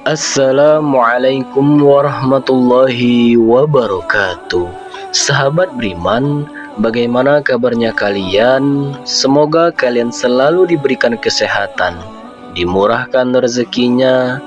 Assalamualaikum warahmatullahi wabarakatuh. Sahabat beriman, bagaimana kabarnya kalian? Semoga kalian selalu diberikan kesehatan, dimurahkan rezekinya,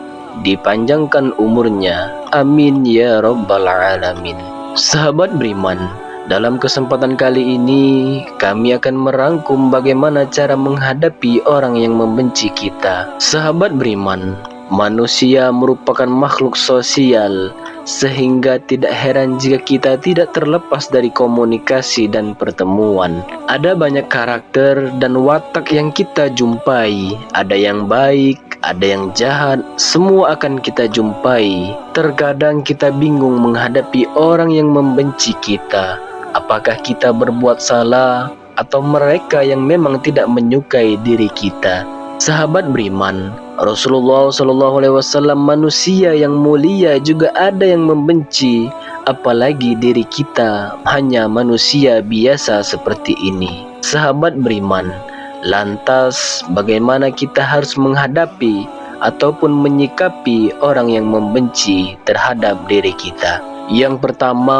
dipanjangkan umurnya. Amin ya rabbal alamin. Sahabat beriman, dalam kesempatan kali ini kami akan merangkum bagaimana cara menghadapi orang yang membenci kita. Sahabat beriman, manusia merupakan makhluk sosial, sehingga tidak heran jika kita tidak terlepas dari komunikasi dan pertemuan. Ada banyak karakter dan watak yang kita jumpai, ada yang baik, ada yang jahat, semua akan kita jumpai. Terkadang kita bingung menghadapi orang yang membenci kita. Apakah kita berbuat salah atau mereka yang memang tidak menyukai diri kita? Sahabat beriman, Rasulullah SAW manusia yang mulia juga ada yang membenci, apalagi diri kita hanya manusia biasa seperti ini. Sahabat beriman, lantas bagaimana kita harus menghadapi ataupun menyikapi orang yang membenci terhadap diri kita? Yang pertama,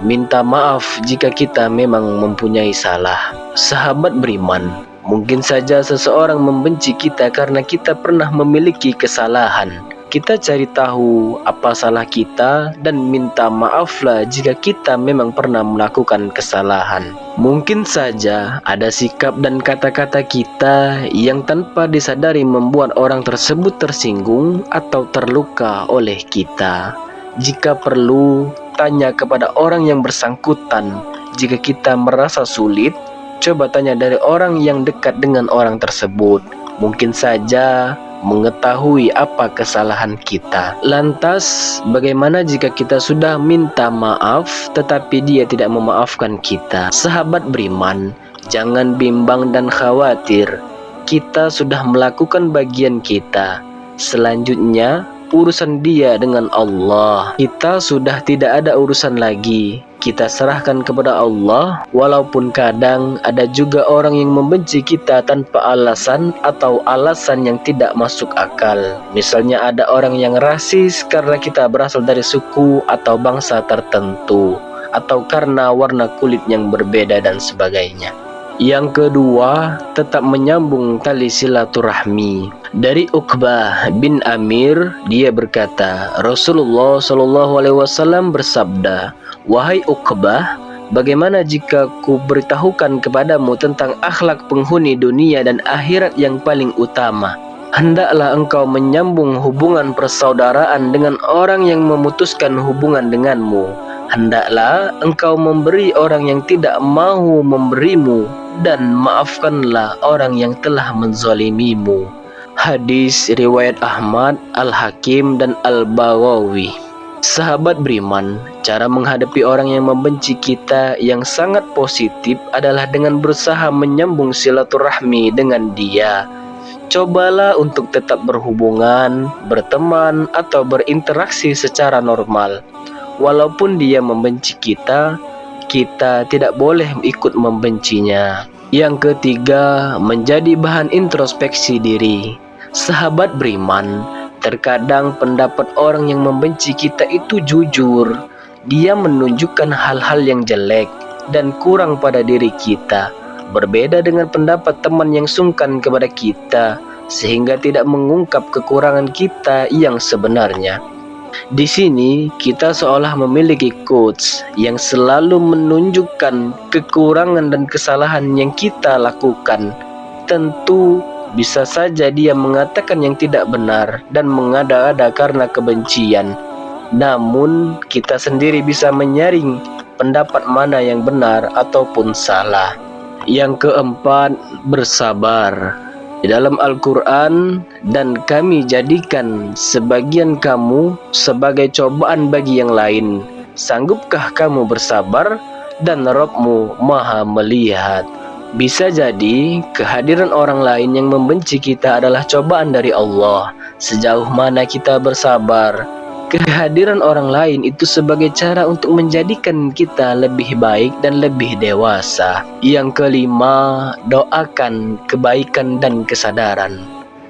minta maaf jika kita memang mempunyai salah. Sahabat beriman, mungkin saja seseorang membenci kita karena kita pernah memiliki kesalahan. Kita cari tahu apa salah kita dan minta maaflah jika kita memang pernah melakukan kesalahan. Mungkin saja ada sikap dan kata-kata kita yang tanpa disadari membuat orang tersebut tersinggung atau terluka oleh kita. Jika perlu, tanya kepada orang yang bersangkutan. Jika kita merasa sulit, coba tanya dari orang yang dekat dengan orang tersebut. Mungkin saja mengetahui apa kesalahan kita. Lantas, bagaimana jika kita sudah minta maaf tetapi dia tidak memaafkan kita? Sahabat beriman, jangan bimbang dan khawatir. Kita sudah melakukan bagian kita. Selanjutnya, urusan dia dengan Allah. Kita sudah tidak ada urusan lagi. Kita serahkan kepada Allah, walaupun kadang ada juga orang yang membenci kita tanpa alasan atau alasan yang tidak masuk akal. Misalnya ada orang yang rasis karena kita berasal dari suku atau bangsa tertentu, atau karena warna kulit yang berbeda dan sebagainya. Yang kedua, tetap menyambung tali silaturahmi. Dari Uqbah bin Amir, dia berkata, Rasulullah SAW bersabda, "Wahai Uqbah, bagaimana jika ku beritahukan kepadamu tentang akhlak penghuni dunia dan akhirat yang paling utama? Hendaklah engkau menyambung hubungan persaudaraan dengan orang yang memutuskan hubungan denganmu. Hendaklah engkau memberi orang yang tidak mau memberimu, dan maafkanlah orang yang telah menzalimimu." Hadis riwayat Ahmad, Al-Hakim, dan Al-Baghawi. Sahabat beriman, cara menghadapi orang yang membenci kita yang sangat positif adalah dengan berusaha menyambung silaturahmi dengan dia. Cobalah untuk tetap berhubungan, berteman, atau berinteraksi secara normal. Walaupun dia membenci kita, kita tidak boleh ikut membencinya. Yang ketiga, menjadi bahan introspeksi diri. Sahabat beriman, terkadang pendapat orang yang membenci kita itu jujur. Dia menunjukkan hal-hal yang jelek dan kurang pada diri kita. Berbeda dengan pendapat teman yang sungkan kepada kita, sehingga tidak mengungkap kekurangan kita yang sebenarnya. Di sini kita seolah memiliki quotes yang selalu menunjukkan kekurangan dan kesalahan yang kita lakukan. Tentu bisa saja dia mengatakan yang tidak benar dan mengada-ada karena kebencian. Namun kita sendiri bisa menyaring pendapat mana yang benar ataupun salah. Yang keempat, bersabar. Di dalam Al-Quran, dan kami jadikan sebagian kamu sebagai cobaan bagi yang lain. Sanggupkah kamu bersabar? Dan Rabb-mu maha melihat. Bisa jadi kehadiran orang lain yang membenci kita adalah cobaan dari Allah. Sejauh mana kita bersabar, kehadiran orang lain itu sebagai cara untuk menjadikan kita lebih baik dan lebih dewasa. Yang kelima, doakan kebaikan dan kesadaran.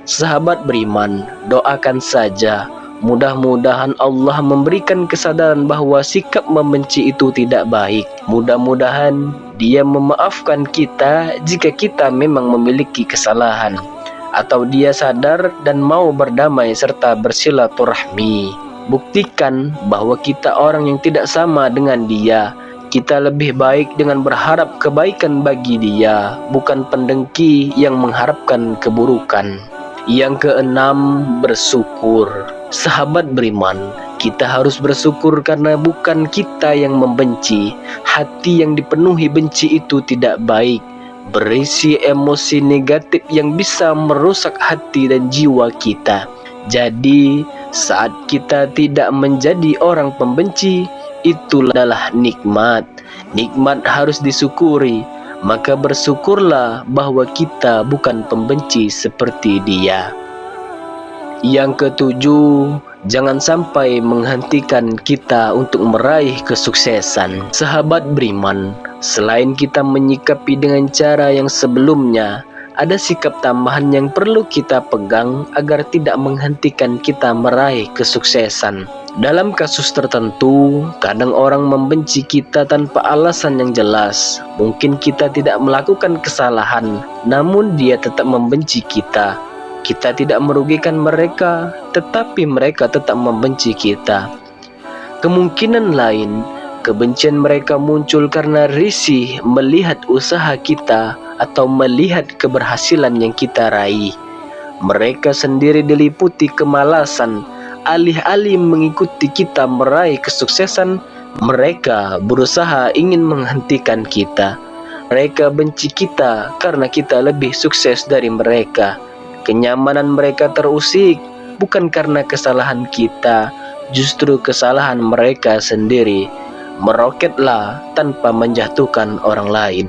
Sahabat beriman, doakan saja. Mudah-mudahan Allah memberikan kesadaran bahwa sikap membenci itu tidak baik. Mudah-mudahan Dia memaafkan kita jika kita memang memiliki kesalahan, atau Dia sadar dan mau berdamai serta bersilaturahmi. Buktikan bahwa kita orang yang tidak sama dengan Dia. Kita lebih baik dengan berharap kebaikan bagi Dia, bukan pendengki yang mengharapkan keburukan. Yang keenam, bersyukur. Sahabat beriman, kita harus bersyukur karena bukan kita yang membenci. Hati yang dipenuhi benci itu tidak baik, berisi emosi negatif yang bisa merusak hati dan jiwa kita. Jadi, saat kita tidak menjadi orang pembenci, itulah adalah nikmat. Nikmat harus disyukuri. Maka bersyukurlah bahwa kita bukan pembenci seperti Dia. Yang ketujuh, jangan sampai menghentikan kita untuk meraih kesuksesan. Sahabat beriman, selain kita menyikapi dengan cara yang sebelumnya, ada sikap tambahan yang perlu kita pegang agar tidak menghentikan kita meraih kesuksesan. Dalam kasus tertentu, kadang orang membenci kita tanpa alasan yang jelas. Mungkin kita tidak melakukan kesalahan, namun dia tetap membenci kita. Kita tidak merugikan mereka, tetapi mereka tetap membenci kita. Kemungkinan lain, kebencian mereka muncul karena risih melihat usaha kita atau melihat keberhasilan yang kita raih. Mereka sendiri diliputi kemalasan. Alih-alih mengikuti kita meraih kesuksesan, mereka berusaha ingin menghentikan kita. Mereka benci kita karena kita lebih sukses dari mereka. Kenyamanan mereka terusik bukan karena kesalahan kita, justru kesalahan mereka sendiri. Meroketlah tanpa menjatuhkan orang lain.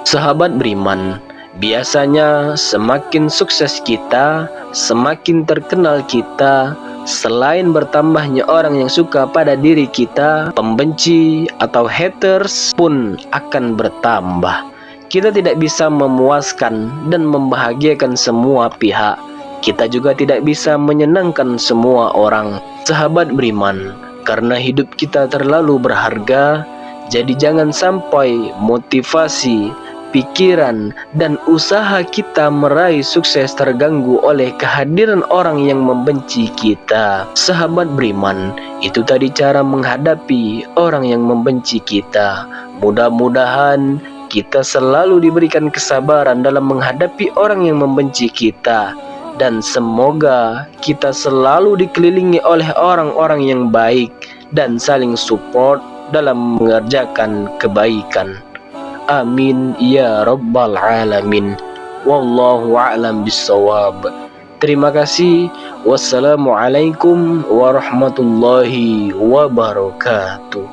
Sahabat beriman, biasanya semakin sukses kita, semakin terkenal kita, selain bertambahnya orang yang suka pada diri kita, pembenci atau haters pun akan bertambah. Kita tidak bisa memuaskan dan membahagiakan semua pihak. Kita juga tidak bisa menyenangkan semua orang. Sahabat beriman, karena hidup kita terlalu berharga, jadi jangan sampai motivasi, pikiran, dan usaha kita meraih sukses terganggu oleh kehadiran orang yang membenci kita. Sahabat beriman, itu tadi cara menghadapi orang yang membenci kita. Mudah-mudahan kita selalu diberikan kesabaran dalam menghadapi orang yang membenci kita, dan semoga kita selalu dikelilingi oleh orang-orang yang baik dan saling support dalam mengerjakan kebaikan. Amin ya rabbal alamin. Wallahu a'lam bissawab. Terima kasih. Wassalamualaikum warahmatullahi wabarakatuh.